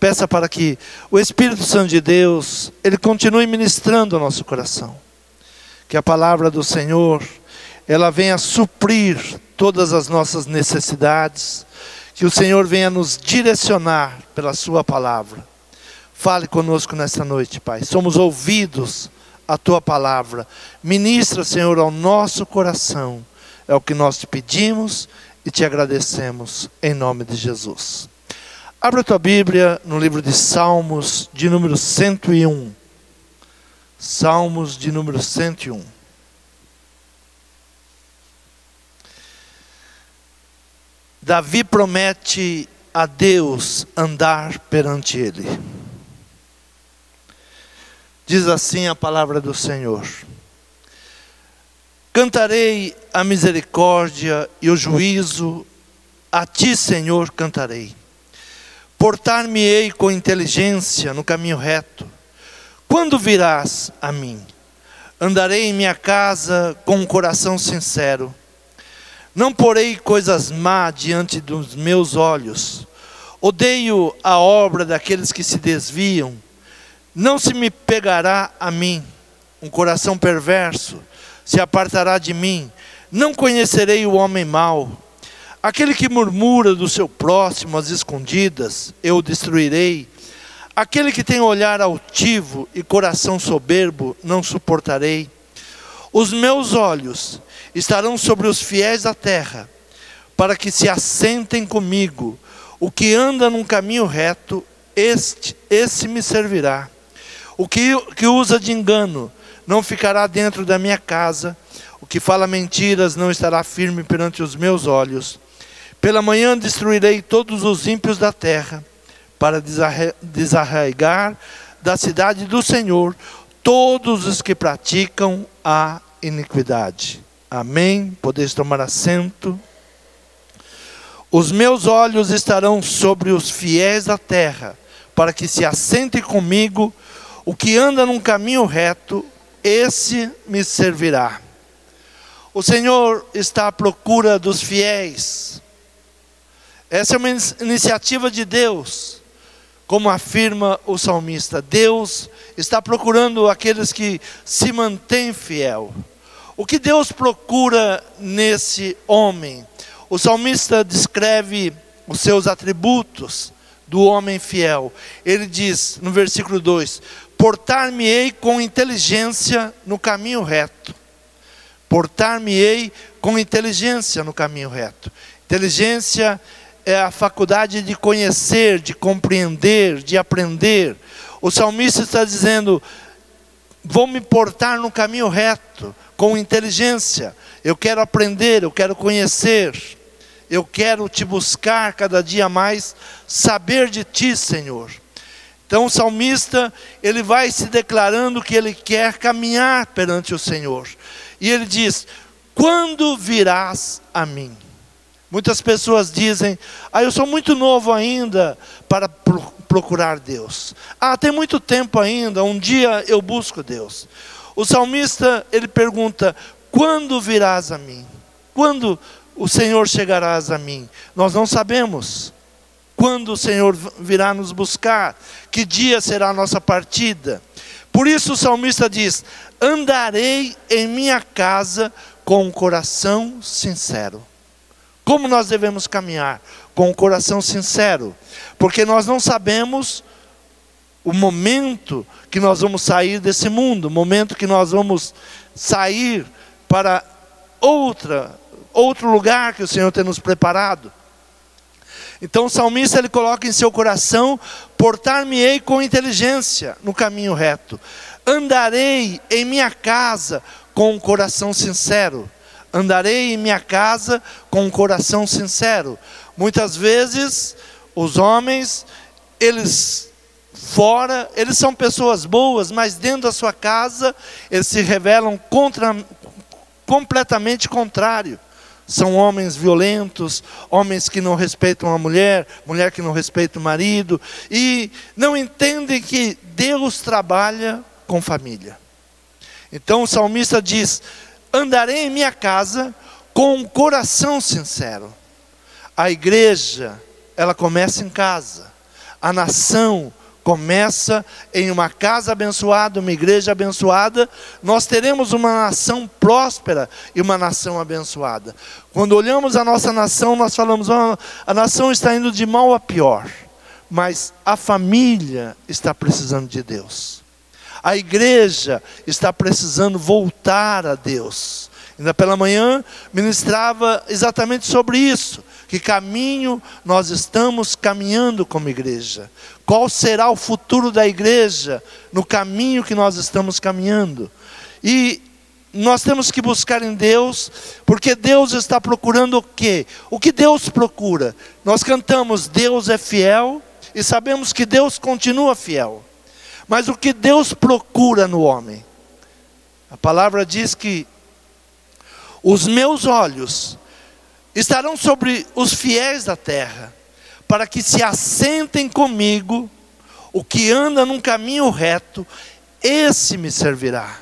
Peça para que o Espírito Santo de Deus, Ele continue ministrando ao nosso coração. Que a palavra do Senhor, ela venha suprir todas as nossas necessidades. Que o Senhor venha nos direcionar pela sua palavra. Fale conosco nesta noite, Pai. Somos ouvidos à tua palavra. Ministra, Senhor, ao nosso coração. É o que nós te pedimos e te agradecemos em nome de Jesus. Abra a tua Bíblia no livro de Salmos, de número 101. Salmos de número 101. Davi promete a Deus andar perante ele. Diz assim a palavra do Senhor: cantarei a misericórdia e o juízo, a ti, Senhor, cantarei. Portar-me-ei com inteligência no caminho reto. Quando virás a mim? Andarei em minha casa com um coração sincero. Não porei coisas má diante dos meus olhos. Odeio a obra daqueles que se desviam. Não se me pegará a mim. Um coração perverso se apartará de mim. Não conhecerei o homem mau. Aquele que murmura do seu próximo às escondidas, eu o destruirei. Aquele que tem olhar altivo e coração soberbo, não suportarei. Os meus olhos estarão sobre os fiéis da terra, para que se assentem comigo. O que anda num caminho reto, esse me servirá. O que usa de engano não ficará dentro da minha casa. O que fala mentiras não estará firme perante os meus olhos. Pela manhã destruirei todos os ímpios da terra, para desarraigar da cidade do Senhor todos os que praticam a iniquidade. Amém? Podeis tomar assento. Os meus olhos estarão sobre os fiéis da terra, para que se assentem comigo. O que anda num caminho reto, esse me servirá. O Senhor está à procura dos fiéis. Essa é uma iniciativa de Deus, como afirma o salmista. Deus está procurando aqueles que se mantêm fiel. O que Deus procura nesse homem? O salmista descreve os seus atributos do homem fiel. Ele diz no versículo 2: portar-me-ei com inteligência no caminho reto. Portar-me-ei com inteligência no caminho reto. Inteligência é a faculdade de conhecer, de compreender, de aprender. O salmista está dizendo: vou me portar no caminho reto, com inteligência. Eu quero aprender, eu quero conhecer. Eu quero te buscar cada dia mais, saber de ti, Senhor. Então o salmista, ele vai se declarando que ele quer caminhar perante o Senhor. E ele diz: quando virás a mim? Muitas pessoas dizem: eu sou muito novo ainda para procurar Deus. Tem muito tempo ainda, um dia eu busco Deus. O salmista, ele pergunta: quando virás a mim? Quando o Senhor chegarás a mim? Nós não sabemos quando o Senhor virá nos buscar, que dia será a nossa partida. Por isso o salmista diz: andarei em minha casa com um coração sincero. Como nós devemos caminhar? Com um coração sincero, porque nós não sabemos o momento que nós vamos sair desse mundo, o momento que nós vamos sair para outro lugar que o Senhor tem nos preparado. Então o salmista, ele coloca em seu coração: portar-me-ei com inteligência no caminho reto. Andarei em minha casa com um coração sincero. Andarei em minha casa com um coração sincero. Muitas vezes os homens, eles são pessoas boas, mas dentro da sua casa eles se revelam completamente contrário. São homens violentos, homens que não respeitam a mulher, mulher que não respeita o marido, e não entendem que Deus trabalha com família. Então o salmista diz: andarei em minha casa com um coração sincero. A igreja, ela começa em casa. A nação começa em uma casa abençoada, uma igreja abençoada. Nós teremos uma nação próspera e uma nação abençoada. Quando olhamos a nossa nação, nós falamos, a nação está indo de mal a pior. Mas a família está precisando de Deus. A igreja está precisando voltar a Deus. Ainda pela manhã ministrava exatamente sobre isso. Que caminho nós estamos caminhando como igreja? Qual será o futuro da igreja no caminho que nós estamos caminhando? E nós temos que buscar em Deus, porque Deus está procurando o quê? O que Deus procura? Nós cantamos, Deus é fiel, e sabemos que Deus continua fiel. Mas o que Deus procura no homem? A palavra diz que os meus olhos estarão sobre os fiéis da terra, para que se assentem comigo. O que anda num caminho reto, esse me servirá.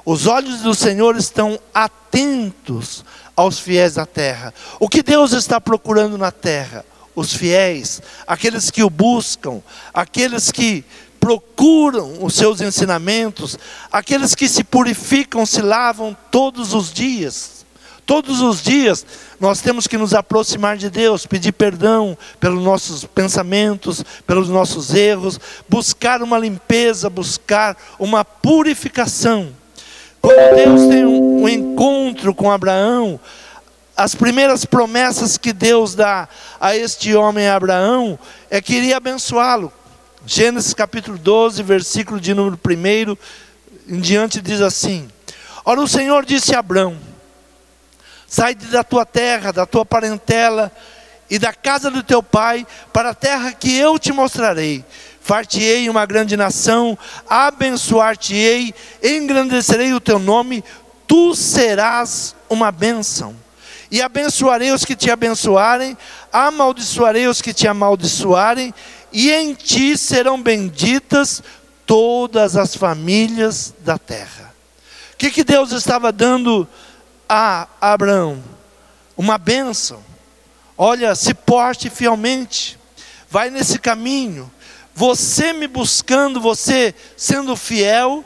Os olhos do Senhor estão atentos aos fiéis da terra. O que Deus está procurando na terra? Os fiéis, aqueles que o buscam, aqueles que procuram os seus ensinamentos, aqueles que se purificam, se lavam todos os dias. Todos os dias nós temos que nos aproximar de Deus, pedir perdão pelos nossos pensamentos, pelos nossos erros, buscar uma limpeza, buscar uma purificação. Quando Deus tem um encontro com Abraão, as primeiras promessas que Deus dá a este homem Abraão é que iria abençoá-lo. Gênesis capítulo 12, versículo de número 1 em diante diz assim: ora, o Senhor disse a Abraão: sai da tua terra, da tua parentela e da casa do teu pai, para a terra que eu te mostrarei. Far-te-ei uma grande nação, abençoar-te-ei, engrandecerei o teu nome, tu serás uma bênção. E abençoarei os que te abençoarem, amaldiçoarei os que te amaldiçoarem, e em ti serão benditas todas as famílias da terra. O que Deus estava dando a Abraão? Uma bênção. Olha, se porte fielmente, vai nesse caminho, você me buscando, você sendo fiel,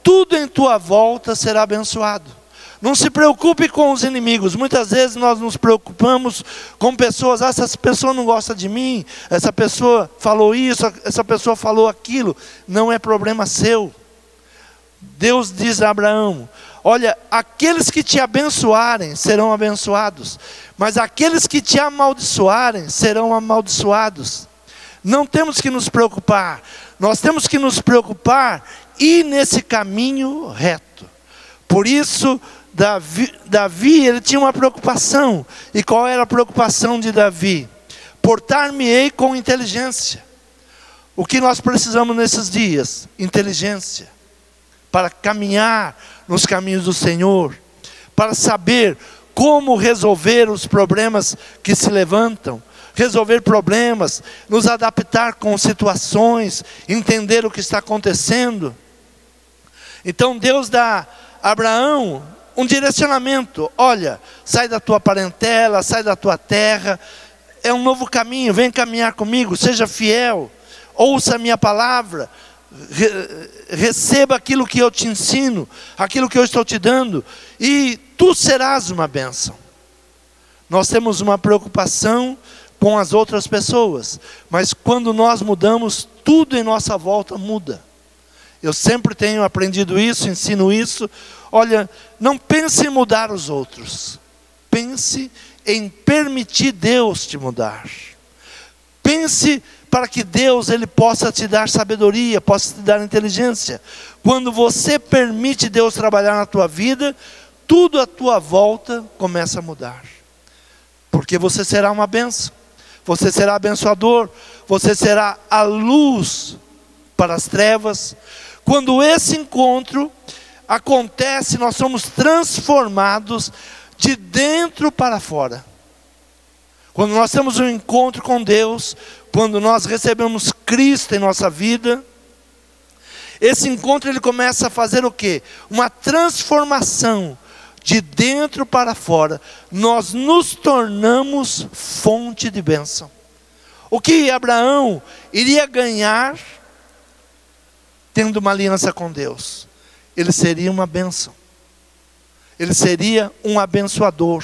tudo em tua volta será abençoado. Não se preocupe com os inimigos. Muitas vezes nós nos preocupamos com pessoas, essa pessoa não gosta de mim, essa pessoa falou isso, essa pessoa falou aquilo. Não é problema seu. Deus diz a Abraão: olha, aqueles que te abençoarem serão abençoados, mas aqueles que te amaldiçoarem serão amaldiçoados. Não temos que nos preocupar, nós temos que nos preocupar e ir nesse caminho reto. Por isso, Davi, ele tinha uma preocupação. E qual era a preocupação de Davi? Portar-me-ei com inteligência. O que nós precisamos nesses dias? Inteligência. Para caminhar nos caminhos do Senhor, para saber como resolver os problemas que se levantam, resolver problemas, nos adaptar com situações, entender o que está acontecendo. Então Deus dá a Abraão um direcionamento: olha, sai da tua parentela, sai da tua terra, é um novo caminho, vem caminhar comigo, seja fiel, ouça a minha palavra, receba aquilo que eu te ensino, aquilo que eu estou te dando, e tu serás uma bênção. Nós temos uma preocupação com as outras pessoas, mas quando nós mudamos, tudo em nossa volta muda. Eu sempre tenho aprendido isso, ensino isso. Olha, não pense em mudar os outros, pense em permitir Deus te mudar. Pense para que Deus ele possa te dar sabedoria, possa te dar inteligência. Quando você permite Deus trabalhar na tua vida, tudo à tua volta começa a mudar. Porque você será uma bênção, você será abençoador, você será a luz para as trevas. Quando esse encontro acontece, nós somos transformados de dentro para fora. Quando nós temos um encontro com Deus, quando nós recebemos Cristo em nossa vida, esse encontro ele começa a fazer o quê? Uma transformação de dentro para fora. Nós nos tornamos fonte de bênção. O que Abraão iria ganhar tendo uma aliança com Deus? Ele seria uma bênção. Ele seria um abençoador.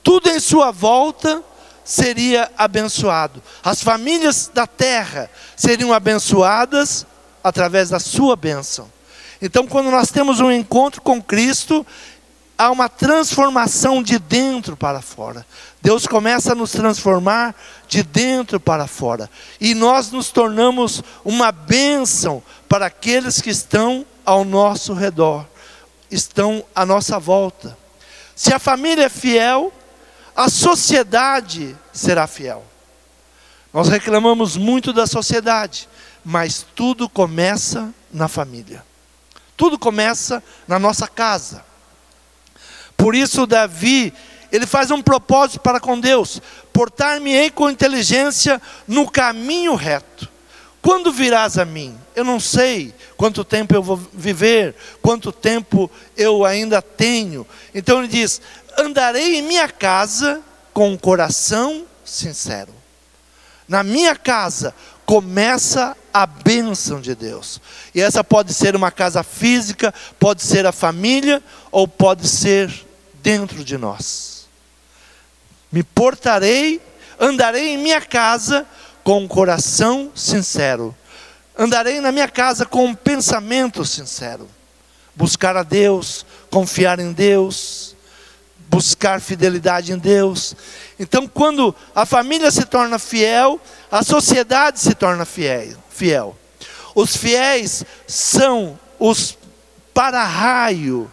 Tudo em sua volta seria abençoado. As famílias da terra seriam abençoadas através da sua bênção. Então, quando nós temos um encontro com Cristo, há uma transformação de dentro para fora. Deus começa a nos transformar de dentro para fora. E nós nos tornamos uma bênção para aqueles que estão ao nosso redor, estão à nossa volta. Se a família é fiel, a sociedade será fiel. Nós reclamamos muito da sociedade, mas tudo começa na família. Tudo começa na nossa casa. Por isso Davi, ele faz um propósito para com Deus: portar-me-ei com inteligência no caminho reto. Quando virás a mim? Eu não sei quanto tempo eu vou viver, quanto tempo eu ainda tenho. Então ele diz: andarei em minha casa com um coração sincero. Na minha casa começa a bênção de Deus. E essa pode ser uma casa física, pode ser a família, ou pode ser dentro de nós. Me portarei, andarei em minha casa com um coração sincero. Andarei na minha casa com um pensamento sincero. Buscar a Deus, confiar em Deus, buscar fidelidade em Deus. Então, quando a família se torna fiel, a sociedade se torna fiel. Os fiéis são os para-raio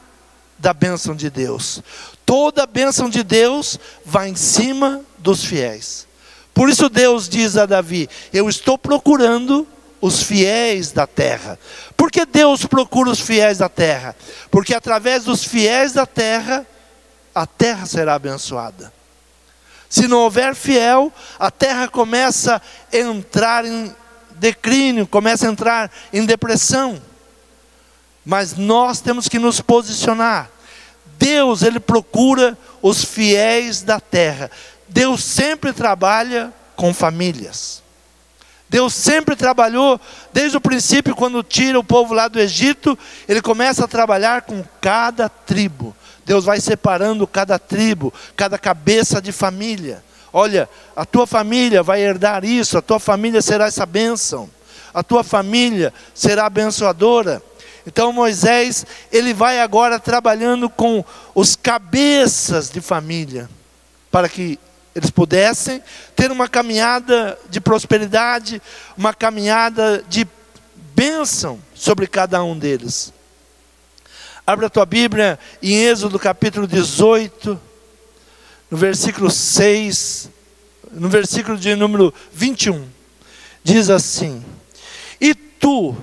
da bênção de Deus. Toda a bênção de Deus vai em cima dos fiéis. Por isso Deus diz a Davi: eu estou procurando os fiéis da terra. Por que Deus procura os fiéis da terra? Porque através dos fiéis da terra, a terra será abençoada. Se não houver fiel, a terra começa a entrar em declínio, começa a entrar em depressão. Mas nós temos que nos posicionar. Deus, Ele procura os fiéis da terra. Deus sempre trabalha com famílias. Deus sempre trabalhou, desde o princípio, quando tira o povo lá do Egito, Ele começa a trabalhar com cada tribo. Deus vai separando cada tribo, cada cabeça de família. Olha, a tua família vai herdar isso, a tua família será essa bênção, a tua família será abençoadora. Então Moisés, ele vai agora trabalhando com os cabeças de família, para que eles pudessem ter uma caminhada de prosperidade, uma caminhada de bênção sobre cada um deles. Abra a tua Bíblia em Êxodo capítulo 18, no versículo 6, no versículo de número 21. Diz assim: e tu,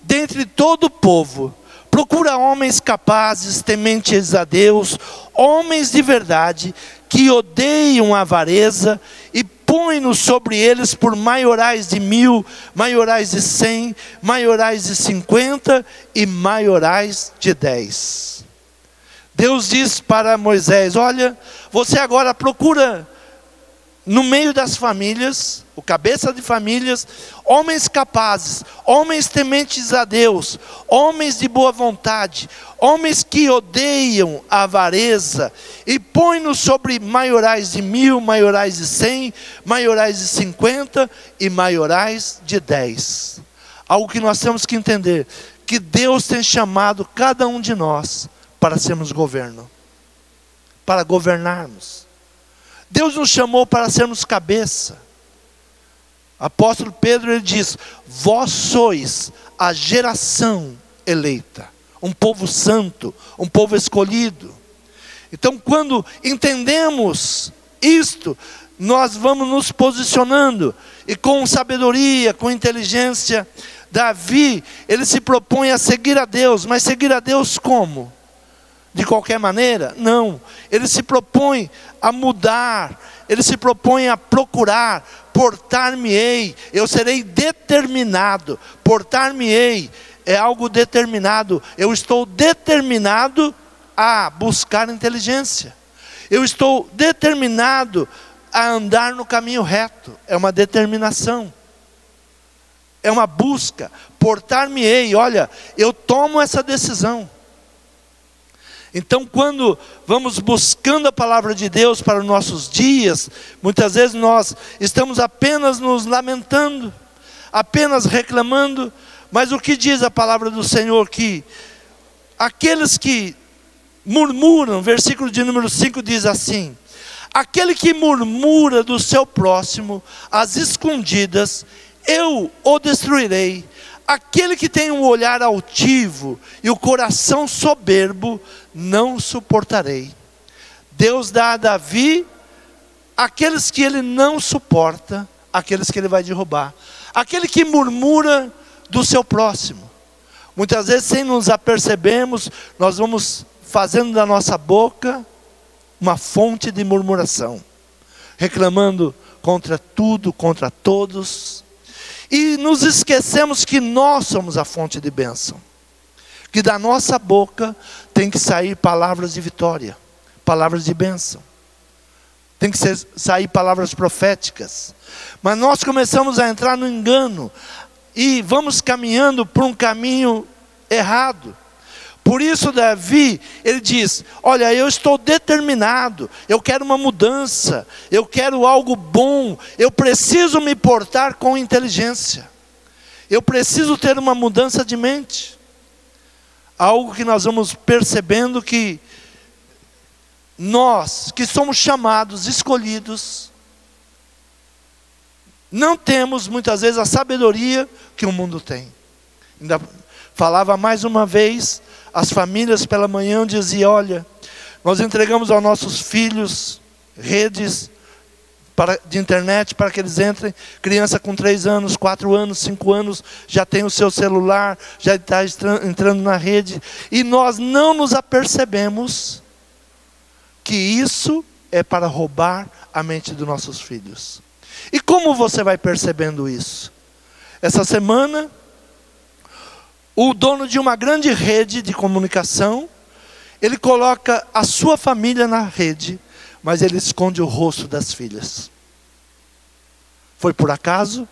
dentre todo o povo, procura homens capazes, tementes a Deus, homens de verdade, que odeiam a avareza, e põe-nos sobre eles por maiorais de 1000, maiorais de 100, maiorais de 50 e maiorais de 10. Deus diz para Moisés: olha, você agora procura no meio das famílias, o cabeça de famílias, homens capazes, homens tementes a Deus, homens de boa vontade, homens que odeiam a avareza, e põe-nos sobre maiorais de 1000, maiorais de 100, maiorais de 50 e maiorais de 10. Algo que nós temos que entender, que Deus tem chamado cada um de nós para sermos governo, para governarmos. Deus nos chamou para sermos cabeça. Apóstolo Pedro, ele diz: vós sois a geração eleita, um povo santo, um povo escolhido. Então, quando entendemos isto, nós vamos nos posicionando, e com sabedoria, com inteligência. Davi, ele se propõe a seguir a Deus, mas seguir a Deus como? De qualquer maneira? Não, ele se propõe a mudar, ele se propõe a procurar, portar-me-ei, eu serei determinado, portar-me-ei é algo determinado, eu estou determinado a buscar inteligência, eu estou determinado a andar no caminho reto, é uma determinação, é uma busca. Portar-me-ei, olha, eu tomo essa decisão. Então, quando vamos buscando a palavra de Deus para os nossos dias, muitas vezes nós estamos apenas nos lamentando, apenas reclamando, mas o que diz a palavra do Senhor? Que aqueles que murmuram, versículo de número 5 diz assim: aquele que murmura do seu próximo, às escondidas, eu o destruirei. Aquele que tem um olhar altivo e o coração soberbo, não suportarei. Deus dá a Davi aqueles que ele não suporta, aqueles que ele vai derrubar. Aquele que murmura do seu próximo. Muitas vezes, sem nos apercebermos, nós vamos fazendo da nossa boca uma fonte de murmuração, reclamando contra tudo, contra todos, e nos esquecemos que nós somos a fonte de bênção, que da nossa boca tem que sair palavras de vitória, palavras de bênção, tem que sair palavras proféticas, mas nós começamos a entrar no engano, e vamos caminhando por um caminho errado. Por isso Davi, ele diz: olha, eu estou determinado, eu quero uma mudança, eu quero algo bom, eu preciso me portar com inteligência, eu preciso ter uma mudança de mente. Algo que nós vamos percebendo que nós, que somos chamados, escolhidos, não temos muitas vezes a sabedoria que o mundo tem. Ainda falava mais uma vez, as famílias pela manhã diziam: olha, nós entregamos aos nossos filhos redes de internet para que eles entrem. Criança com 3 anos, 4 anos, 5 anos, já tem o seu celular, já está entrando na rede. E nós não nos apercebemos que isso é para roubar a mente dos nossos filhos. E como você vai percebendo isso? Essa semana, o dono de uma grande rede de comunicação, ele coloca a sua família na rede, mas ele esconde o rosto das filhas. Foi por acaso?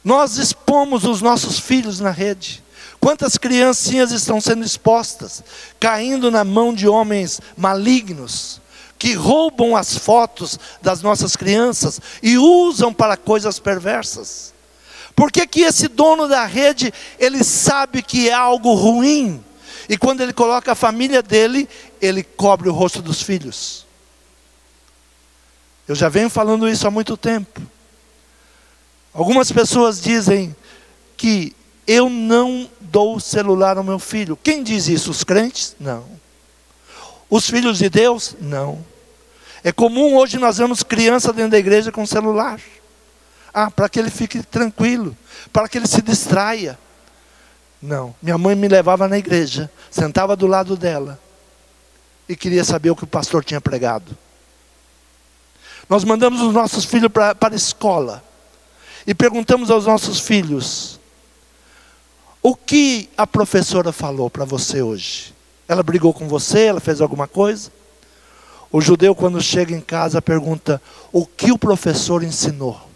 Nós expomos os nossos filhos na rede. Quantas criancinhas estão sendo expostas, caindo na mão de homens malignos, que roubam as fotos das nossas crianças e usam para coisas perversas? Por que que esse dono da rede, ele sabe que é algo ruim, e quando ele coloca a família dele, ele cobre o rosto dos filhos? Eu já venho falando isso há muito tempo. Algumas pessoas dizem que eu não dou celular ao meu filho. Quem diz isso? Os crentes? Não. Os filhos de Deus? Não. É comum hoje nós vemos criança dentro da igreja com celular. Para que ele fique tranquilo, para que ele se distraia. Não, minha mãe me levava na igreja, sentava do lado dela e queria saber o que o pastor tinha pregado. Nós mandamos os nossos filhos para a escola e perguntamos aos nossos filhos: o que a professora falou para você hoje? Ela brigou com você? Ela fez alguma coisa? O judeu, quando chega em casa, pergunta: o que o professor ensinou?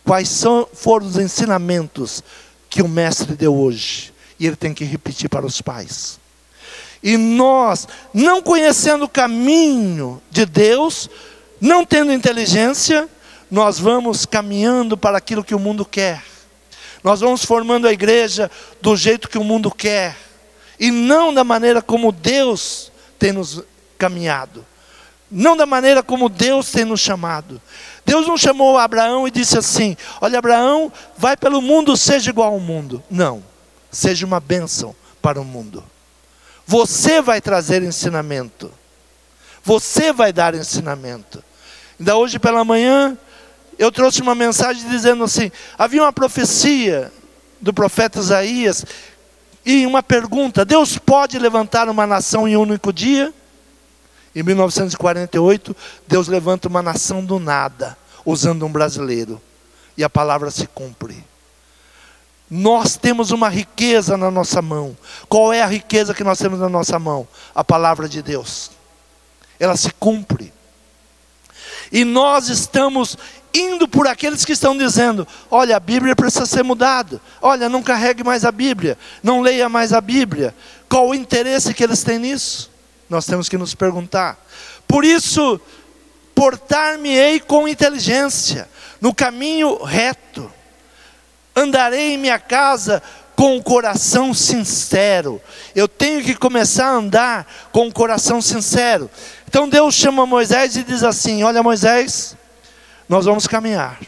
Quais foram os ensinamentos que o mestre deu hoje? E ele tem que repetir para os pais. E nós, não conhecendo o caminho de Deus, não tendo inteligência, nós vamos caminhando para aquilo que o mundo quer. Nós vamos formando a igreja do jeito que o mundo quer, e não da maneira como Deus tem nos caminhado, não da maneira como Deus tem nos chamado. Deus não chamou Abraão e disse assim: olha, Abraão, vai pelo mundo, seja igual ao mundo. Não, seja uma bênção para o mundo. Você vai trazer ensinamento, você vai dar ensinamento. Ainda hoje pela manhã, eu trouxe uma mensagem dizendo assim: havia uma profecia do profeta Isaías, e uma pergunta: Deus pode levantar uma nação em um único dia? Em 1948, Deus levanta uma nação do nada, usando um brasileiro. E a palavra se cumpre. Nós temos uma riqueza na nossa mão. Qual é a riqueza que nós temos na nossa mão? A palavra de Deus. Ela se cumpre. E nós estamos indo por aqueles que estão dizendo: olha, a Bíblia precisa ser mudada. Olha, não carregue mais a Bíblia. Não leia mais a Bíblia. Qual o interesse que eles têm nisso? Nós temos que nos perguntar. Por isso, portar-me-ei com inteligência, no caminho reto. Andarei em minha casa com o coração sincero. Eu tenho que começar a andar com o coração sincero. Então Deus chama Moisés e diz assim: olha, Moisés, nós vamos caminhar,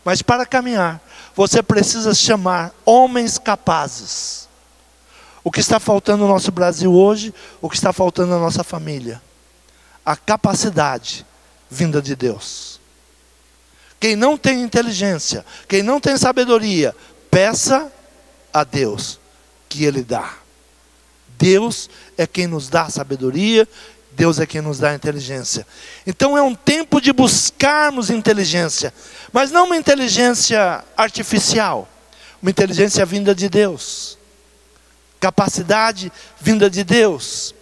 mas para caminhar, você precisa chamar homens capazes. O que está faltando no nosso Brasil hoje, o que está faltando na nossa família? A capacidade vinda de Deus. Quem não tem inteligência, quem não tem sabedoria, peça a Deus que Ele dá. Deus é quem nos dá sabedoria, Deus é quem nos dá inteligência. Então é um tempo de buscarmos inteligência, mas não uma inteligência artificial, uma inteligência vinda de Deus, capacidade vinda de Deus.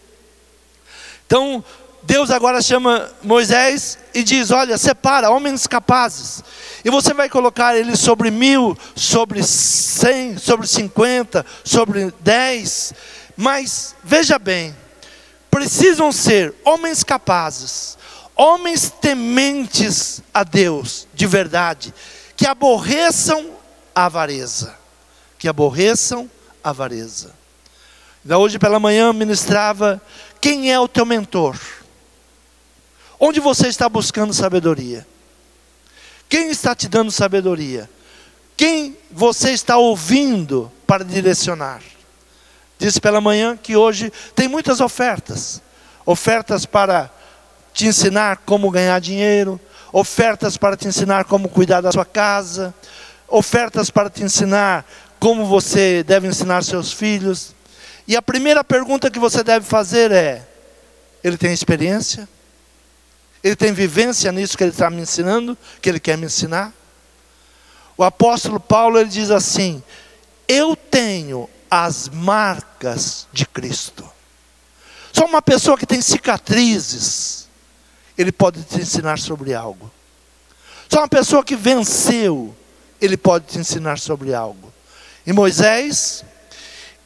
Então Deus agora chama Moisés e diz: olha, separa homens capazes, e você vai colocar eles sobre 1000, sobre 100, sobre 50, sobre 10, mas veja bem, precisam ser homens capazes, homens tementes a Deus, de verdade, que aborreçam a avareza, que aborreçam a avareza. Hoje pela manhã eu ministrava: quem é o teu mentor? Onde você está buscando sabedoria? Quem está te dando sabedoria? Quem você está ouvindo para direcionar? Disse pela manhã que hoje tem muitas ofertas. Ofertas para te ensinar como ganhar dinheiro. Ofertas para te ensinar como cuidar da sua casa. Ofertas para te ensinar como você deve ensinar seus filhos. E a primeira pergunta que você deve fazer é: ele tem experiência? Ele tem vivência nisso que ele está me ensinando, que ele quer me ensinar? O apóstolo Paulo, ele diz assim: eu tenho as marcas de Cristo. Só uma pessoa que tem cicatrizes, ele pode te ensinar sobre algo. Só uma pessoa que venceu, ele pode te ensinar sobre algo. E Moisés,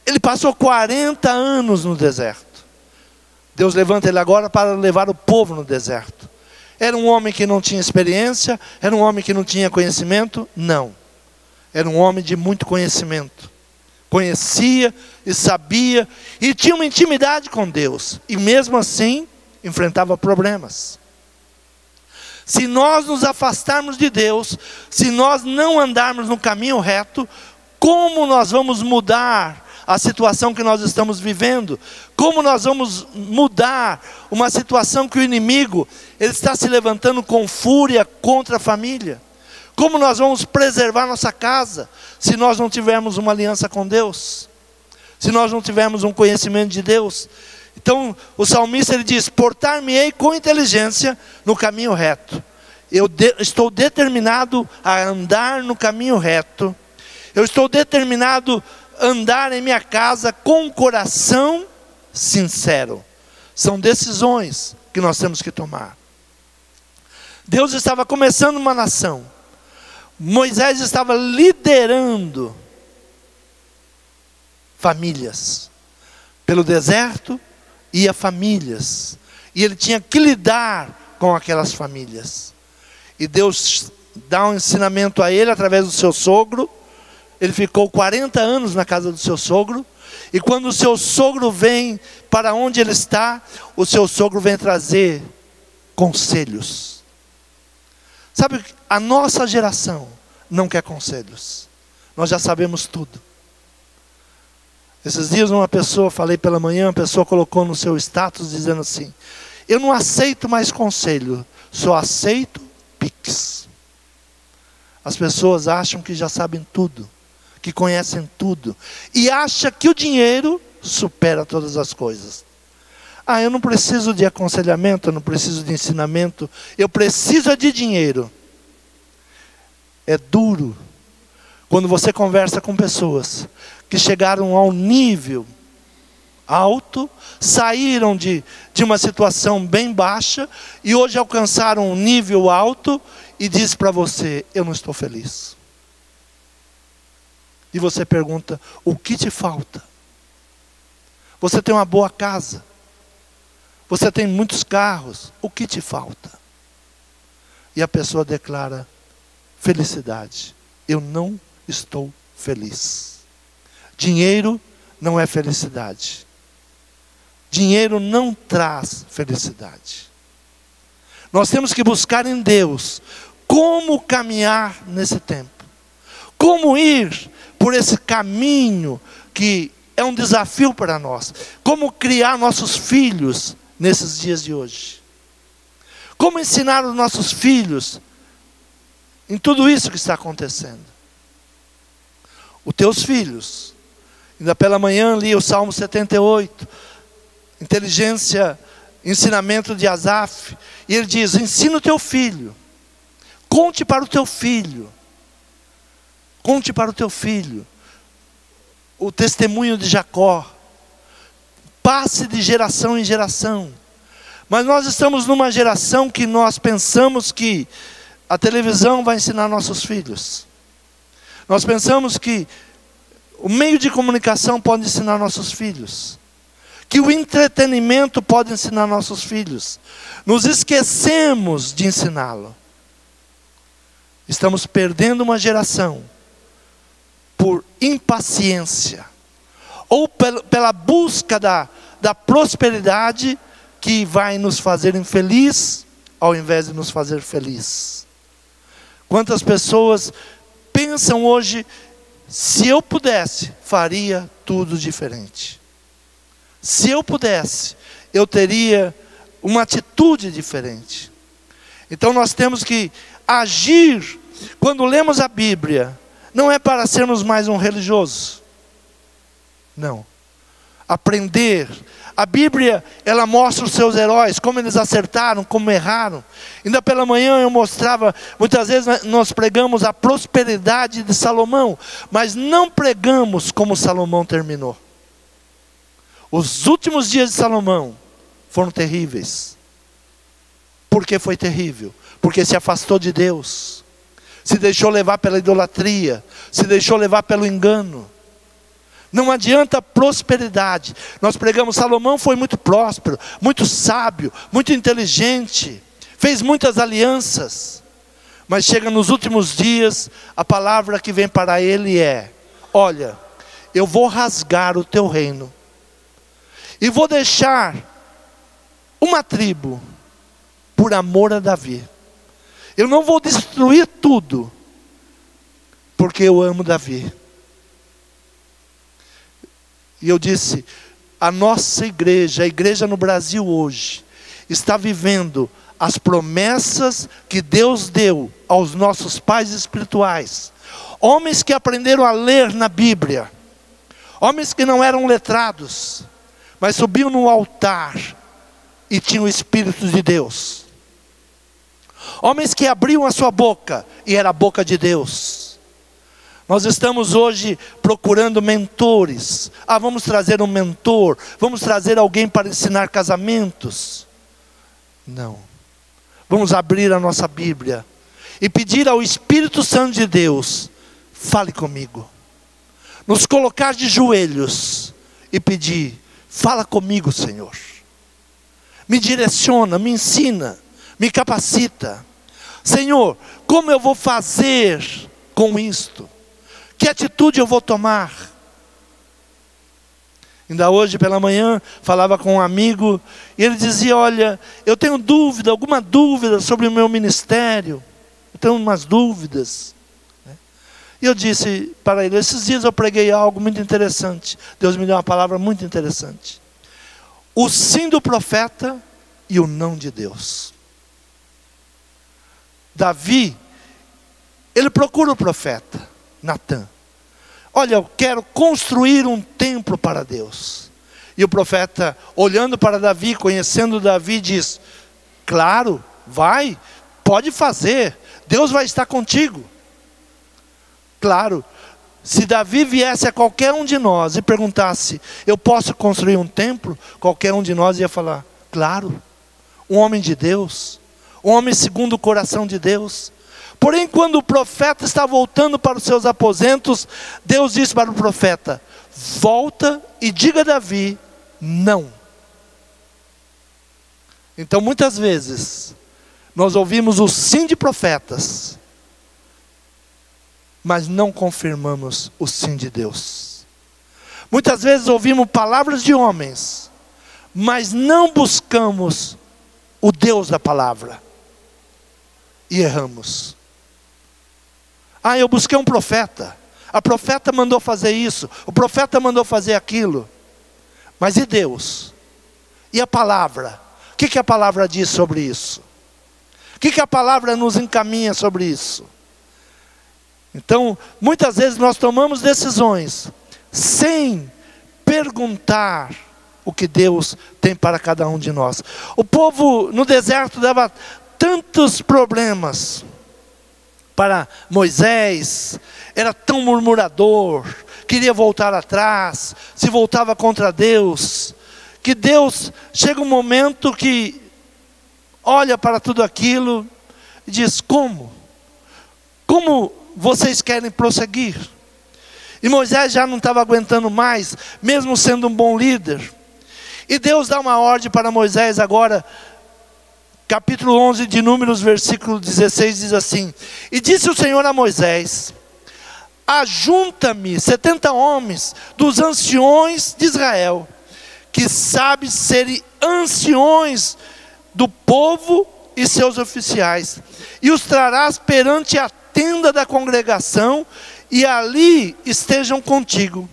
ele passou 40 anos no deserto. Deus levanta ele agora para levar o povo no deserto. Era um homem que não tinha experiência? Era um homem que não tinha conhecimento? Não. Era um homem de muito conhecimento. Conhecia e sabia e tinha uma intimidade com Deus. E mesmo assim, enfrentava problemas. Se nós nos afastarmos de Deus, se nós não andarmos no caminho reto, como nós vamos mudar a situação que nós estamos vivendo? Como nós vamos mudar uma situação que o inimigo, ele está se levantando com fúria contra a família? Como nós vamos preservar nossa casa, se nós não tivermos uma aliança com Deus? Se nós não tivermos um conhecimento de Deus? Então o salmista, ele diz: portar-me-ei com inteligência no caminho reto. Eu estou determinado a andar no caminho reto. Eu estou determinado a andar em minha casa com um coração sincero. São decisões que nós temos que tomar. Deus estava começando uma nação. Moisés estava liderando famílias. Pelo deserto ia famílias. E ele tinha que lidar com aquelas famílias. E Deus dá um ensinamento a ele através do seu sogro. Ele ficou 40 anos na casa do seu sogro. E quando o seu sogro vem para onde ele está, o seu sogro vem trazer conselhos. Sabe, a nossa geração não quer conselhos. Nós já sabemos tudo. Esses dias uma pessoa, falei pela manhã, uma pessoa colocou no seu status dizendo assim: eu não aceito mais conselho, só aceito Pix. As pessoas acham que já sabem tudo, que conhecem tudo, e acham que o dinheiro supera todas as coisas. Ah, eu não preciso de aconselhamento, eu não preciso de ensinamento, eu preciso de dinheiro. É duro quando você conversa com pessoas que chegaram ao nível alto, saíram de uma situação bem baixa e hoje alcançaram um nível alto e diz para você: eu não estou feliz. E você pergunta: o que te falta? Você tem uma boa casa, você tem muitos carros, o que te falta? E a pessoa declara: felicidade. Eu não estou feliz. Dinheiro não é felicidade. Dinheiro não traz felicidade. Nós temos que buscar em Deus como caminhar nesse tempo. Como ir por esse caminho que é um desafio para nós. Como criar nossos filhos nesses dias de hoje. Como ensinar os nossos filhos em tudo isso que está acontecendo. Os teus filhos. Ainda pela manhã li o Salmo 78. Inteligência, ensinamento de Asaf. E ele diz: ensina o teu filho. Conte para o teu filho. Conte para o teu filho o testemunho de Jacó. Passe de geração em geração. Mas nós estamos numa geração que nós pensamos que a televisão vai ensinar nossos filhos. Nós pensamos que o meio de comunicação pode ensinar nossos filhos. Que o entretenimento pode ensinar nossos filhos. Nos esquecemos de ensiná-lo. Estamos perdendo uma geração por impaciência. Ou pela busca da prosperidade que vai nos fazer infeliz, ao invés de nos fazer feliz. Quantas pessoas pensam hoje: se eu pudesse, faria tudo diferente. Se eu pudesse, eu teria uma atitude diferente. Então nós temos que agir. Quando lemos a Bíblia, não é para sermos mais um religioso. Não. Aprender. A Bíblia, ela mostra os seus heróis, como eles acertaram, como erraram. Ainda pela manhã eu mostrava, muitas vezes nós pregamos a prosperidade de Salomão, mas não pregamos como Salomão terminou. Os últimos dias de Salomão foram terríveis. Por que foi terrível? Porque se afastou de Deus, se deixou levar pela idolatria, se deixou levar pelo engano. Não adianta prosperidade. Nós pregamos: Salomão foi muito próspero, muito sábio, muito inteligente, fez muitas alianças. Mas chega nos últimos dias, a palavra que vem para ele é: olha, eu vou rasgar o teu reino, e vou deixar uma tribo, por amor a Davi. Eu não vou destruir tudo, porque eu amo Davi. E eu disse: a nossa igreja, a igreja no Brasil hoje, está vivendo as promessas que Deus deu aos nossos pais espirituais. Homens que aprenderam a ler na Bíblia. Homens que não eram letrados, mas subiam no altar e tinham o Espírito de Deus. Homens que abriam a sua boca e era a boca de Deus. Nós estamos hoje procurando mentores. Vamos trazer um mentor, vamos trazer alguém para ensinar casamentos. Não. Vamos abrir a nossa Bíblia e pedir ao Espírito Santo de Deus: fale comigo. Nos colocar de joelhos e pedir: fala comigo, Senhor. Me direciona, me ensina, me capacita. Senhor, como eu vou fazer com isto? Que atitude eu vou tomar? Ainda hoje pela manhã, falava com um amigo, e ele dizia: olha, eu tenho dúvida, alguma dúvida sobre o meu ministério. Eu tenho umas dúvidas. E eu disse para ele: esses dias eu preguei algo muito interessante. Deus me deu uma palavra muito interessante. O sim do profeta e o não de Deus. Davi, ele procura o profeta Natã. Olha, eu quero construir um templo para Deus. E o profeta, olhando para Davi, conhecendo Davi, diz: claro, vai, pode fazer, Deus vai estar contigo. Claro, Se Davi viesse a qualquer um de nós e perguntasse: eu posso construir um templo? Qualquer um de nós ia falar: claro. Um homem de Deus, um homem segundo o coração de Deus. Porém, quando o profeta está voltando para os seus aposentos, Deus disse para o profeta: volta e diga a Davi, não. Então muitas vezes, nós ouvimos o sim de profetas, mas não confirmamos o sim de Deus. Muitas vezes ouvimos palavras de homens, mas não buscamos o Deus da palavra, e erramos. Ah, eu busquei um profeta, a profeta mandou fazer isso, o profeta mandou fazer aquilo, mas e Deus? E a palavra? O que a palavra diz sobre isso? O que a palavra nos encaminha sobre isso? Então, muitas vezes nós tomamos decisões sem perguntar o que Deus tem para cada um de nós. O povo no deserto dava tantos problemas para Moisés, era tão murmurador, queria voltar atrás, se voltava contra Deus, que Deus chega um momento que olha para tudo aquilo e diz: como? Como vocês querem prosseguir? E Moisés já não estava aguentando mais, mesmo sendo um bom líder. E Deus dá uma ordem para Moisés agora, capítulo 11 de Números, versículo 16, diz assim: e disse o Senhor a Moisés: ajunta-me 70 homens dos anciões de Israel, que sabem serem anciões do povo e seus oficiais, e os trarás perante a tenda da congregação, e ali estejam contigo.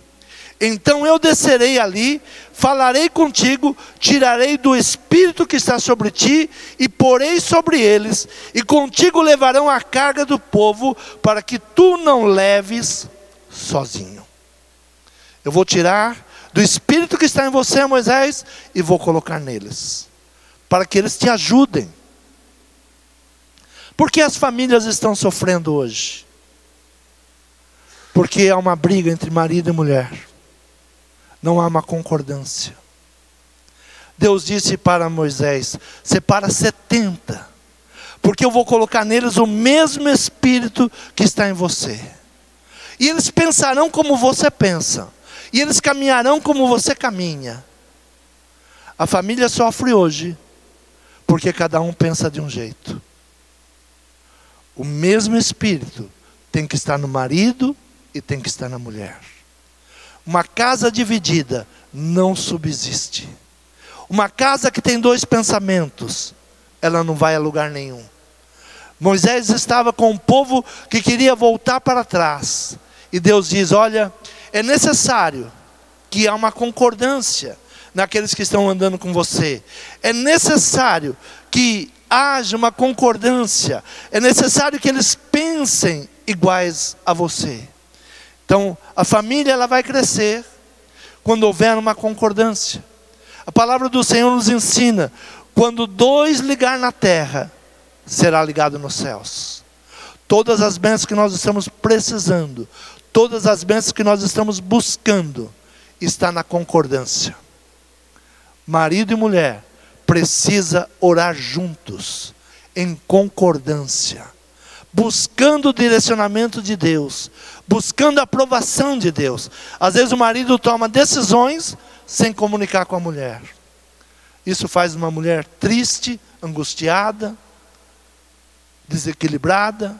Então eu descerei ali, falarei contigo, tirarei do espírito que está sobre ti, e porei sobre eles, e contigo levarão a carga do povo, para que tu não leves sozinho. Eu vou tirar do espírito que está em você, Moisés, e vou colocar neles, para que eles te ajudem. Por que as famílias estão sofrendo hoje? Porque há uma briga entre marido e mulher. Não há uma concordância. Deus disse para Moisés: separa 70, porque eu vou colocar neles o mesmo espírito que está em você. E eles pensarão como você pensa, e eles caminharão como você caminha. A família sofre hoje, porque cada um pensa de um jeito. O mesmo espírito tem que estar no marido e tem que estar na mulher. Uma casa dividida não subsiste. Uma casa que tem dois pensamentos, ela não vai a lugar nenhum. Moisés estava com um povo que queria voltar para trás. E Deus diz: olha, é necessário que há uma concordância naqueles que estão andando com você. É necessário que haja uma concordância. É necessário que eles pensem iguais a você. Então, a família ela vai crescer quando houver uma concordância. A palavra do Senhor nos ensina: quando dois ligar na terra, será ligado nos céus. Todas as bênçãos que nós estamos precisando, todas as bênçãos que nós estamos buscando, está na concordância. Marido e mulher precisa orar juntos, em concordância, buscando o direcionamento de Deus, buscando a aprovação de Deus. Às vezes o marido toma decisões sem comunicar com a mulher. Isso faz uma mulher triste, angustiada, desequilibrada.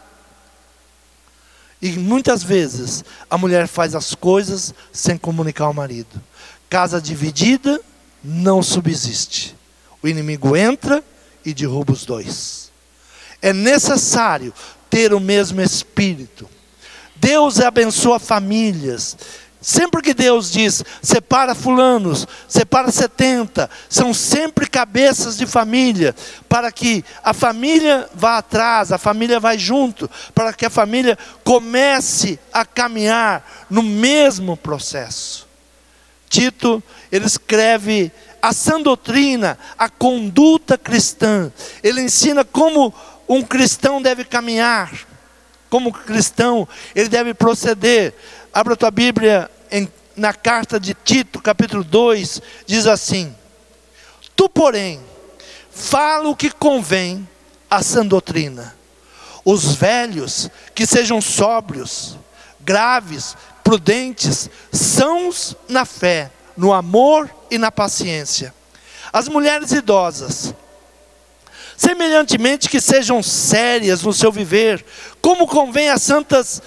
E muitas vezes a mulher faz as coisas sem comunicar ao marido. Casa dividida não subsiste. O inimigo entra e derruba os dois. É necessário ter o mesmo espírito. Deus abençoa famílias. Sempre que Deus diz: separa fulanos, separa 70, são sempre cabeças de família, para que a família vá atrás, a família vá junto, para que a família comece a caminhar no mesmo processo. Tito, ele escreve a sã doutrina, a conduta cristã. Ele ensina como um cristão deve caminhar. como cristão, ele deve proceder. Abra a tua Bíblia na carta de Tito, capítulo 2, diz assim: tu, porém, fala o que convém à sã doutrina. Os velhos que sejam sóbrios, graves, prudentes, sãos na fé, no amor e na paciência. As mulheres idosas, semelhantemente, que sejam sérias no seu viver, como convém às santas,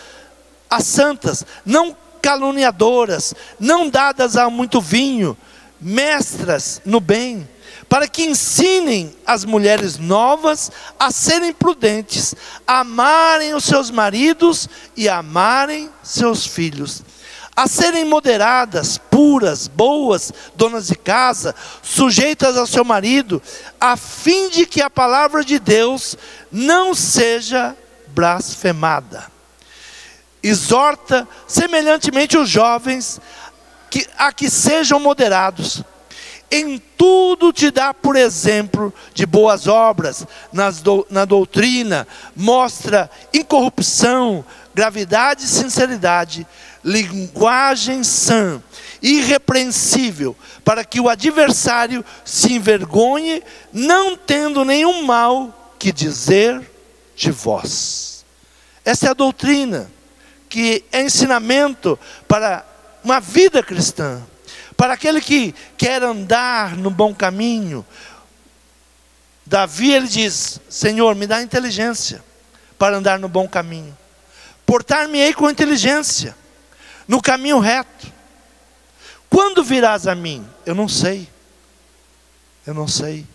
não caluniadoras, não dadas a muito vinho, mestras no bem, para que ensinem as mulheres novas a serem prudentes, a amarem os seus maridos e a amarem seus filhos, a serem moderadas, puras, boas, donas de casa, sujeitas ao seu marido, a fim de que a palavra de Deus não seja blasfemada. Exorta semelhantemente os jovens a que sejam moderados. Em tudo te dá por exemplo de boas obras, na doutrina, mostra incorrupção, gravidade e sinceridade, linguagem sã, irrepreensível, para que o adversário se envergonhe, não tendo nenhum mal que dizer de vós. Essa é a doutrina, que é ensinamento para uma vida cristã, para aquele que quer andar no bom caminho. Davi, ele diz: Senhor, me dá inteligência para andar no bom caminho, portar-me-ei com inteligência, no caminho reto. Quando virás a mim? Eu não sei. Eu não sei.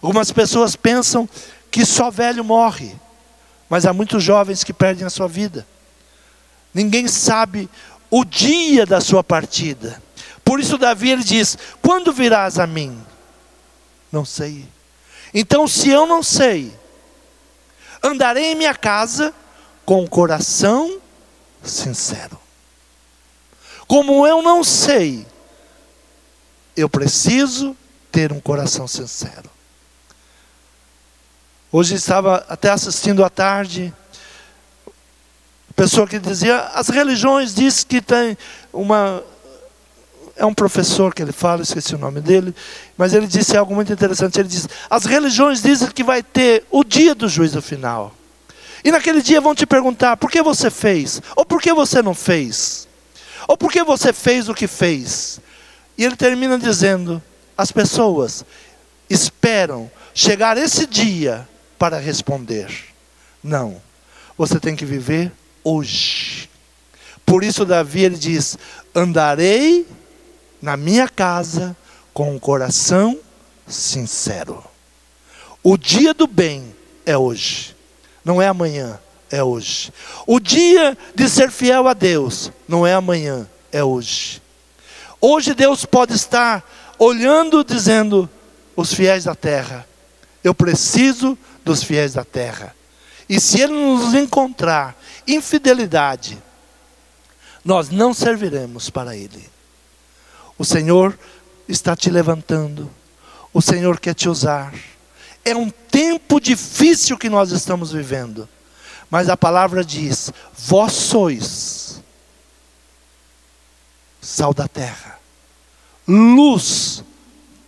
Algumas pessoas pensam que só velho morre, mas há muitos jovens que perdem a sua vida. Ninguém sabe o dia da sua partida. Por isso Davi, ele diz: quando virás a mim? Não sei. Então, se eu não sei, andarei em minha casa com o coração sincero. Como eu não sei, eu preciso ter um coração sincero. Hoje estava até assistindo à tarde, pessoa que dizia: as religiões dizem que tem uma... É um professor que ele fala, esqueci o nome dele, mas ele disse algo muito interessante. Ele diz: as religiões dizem que vai ter o dia do juízo final. E naquele dia vão te perguntar: por que você fez? Ou por que você não fez? Ou por que você fez o que fez? E ele termina dizendo: as pessoas esperam chegar esse dia para responder. Não, você tem que viver hoje. Por isso Davi, ele diz: andarei na minha casa com um coração sincero. O dia do bem é hoje, não é amanhã, é hoje. O dia de ser fiel a Deus não é amanhã, é hoje. Hoje Deus pode estar olhando, dizendo: os fiéis da terra, eu preciso dos fiéis da terra. E se Ele nos encontrar infidelidade, nós não serviremos para Ele. O Senhor está te levantando, o Senhor quer te usar. É um tempo difícil que nós estamos vivendo, mas a palavra diz: vós sois sal da terra, luz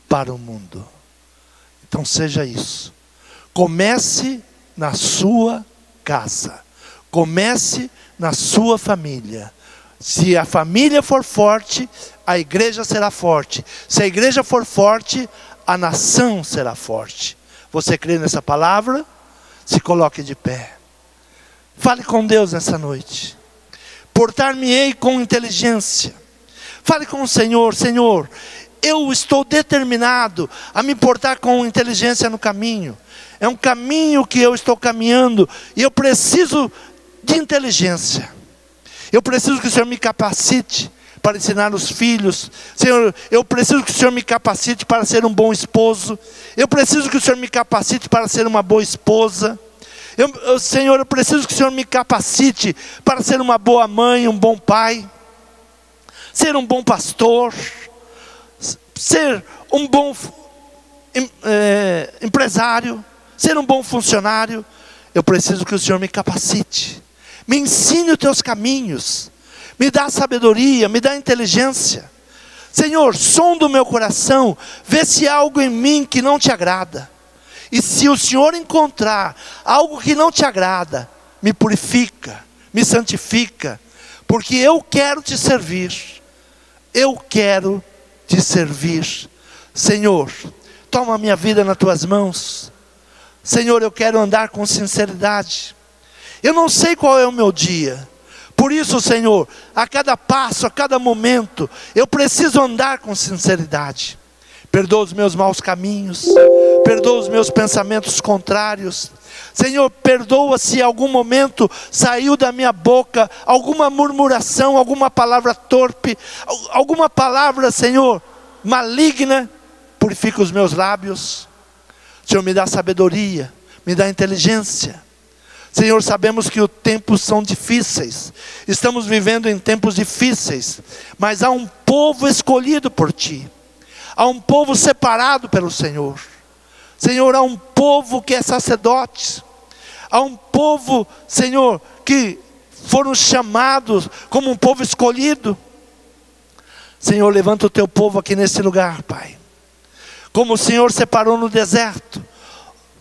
para o mundo. Então seja isso. Comece na sua casa, comece na sua família. Se a família for forte, a igreja será forte. Se a igreja for forte, a nação será forte. Você crê nessa palavra? Se coloque de pé. Fale com Deus nessa noite. Portar-me-ei com inteligência. Fale com o Senhor: Senhor, eu estou determinado a me portar com inteligência no caminho. É um caminho que eu estou caminhando e eu preciso de inteligência. Eu preciso que o Senhor me capacite para ensinar os filhos. Senhor, eu preciso que o Senhor me capacite para ser um bom esposo. Eu preciso que o Senhor me capacite para ser uma boa esposa. Senhor, eu preciso que o Senhor me capacite para ser uma boa mãe, um bom pai, ser um bom pastor, ser um bom empresário, ser um bom funcionário. Eu preciso que o Senhor me capacite. Me ensine os teus caminhos. Me dá sabedoria, me dá inteligência. Senhor, sonda o meu coração, vê se há algo em mim que não te agrada. E se o Senhor encontrar algo que não te agrada, me purifica, me santifica, porque eu quero te servir. Eu quero te servir. Senhor, toma a minha vida nas tuas mãos. Senhor, eu quero andar com sinceridade. Eu não sei qual é o meu dia. Por isso, Senhor, a cada passo, a cada momento, eu preciso andar com sinceridade. Perdoa os meus maus caminhos, perdoa os meus pensamentos contrários. Senhor, perdoa se em algum momento saiu da minha boca alguma murmuração, alguma palavra torpe, alguma palavra, Senhor, maligna. Purifica os meus lábios. Senhor, me dá sabedoria, me dá inteligência. Senhor, sabemos que os tempos são difíceis, estamos vivendo em tempos difíceis, mas há um povo escolhido por Ti, há um povo separado pelo Senhor. Senhor, há um povo que é sacerdote, há um povo, Senhor, que foram chamados como um povo escolhido. Senhor, levanta o Teu povo aqui nesse lugar, Pai, como o Senhor separou no deserto,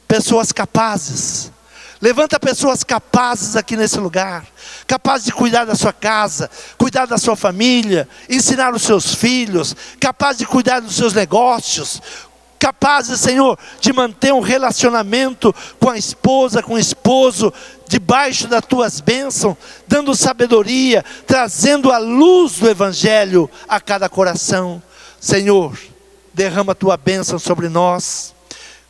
pessoas capazes. Levanta pessoas capazes aqui nesse lugar, capazes de cuidar da sua casa, cuidar da sua família, ensinar os seus filhos, capazes de cuidar dos seus negócios, capazes, Senhor, de manter um relacionamento com a esposa, com o esposo, debaixo das tuas bênçãos, dando sabedoria, trazendo a luz do Evangelho a cada coração. Senhor, derrama a tua bênção sobre nós,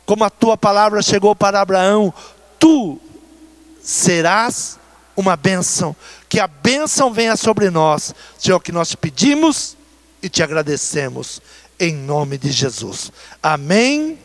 como a tua palavra chegou para Abraão. Tu serás uma bênção, que a bênção venha sobre nós, Senhor, que nós te pedimos e te agradecemos, em nome de Jesus. Amém.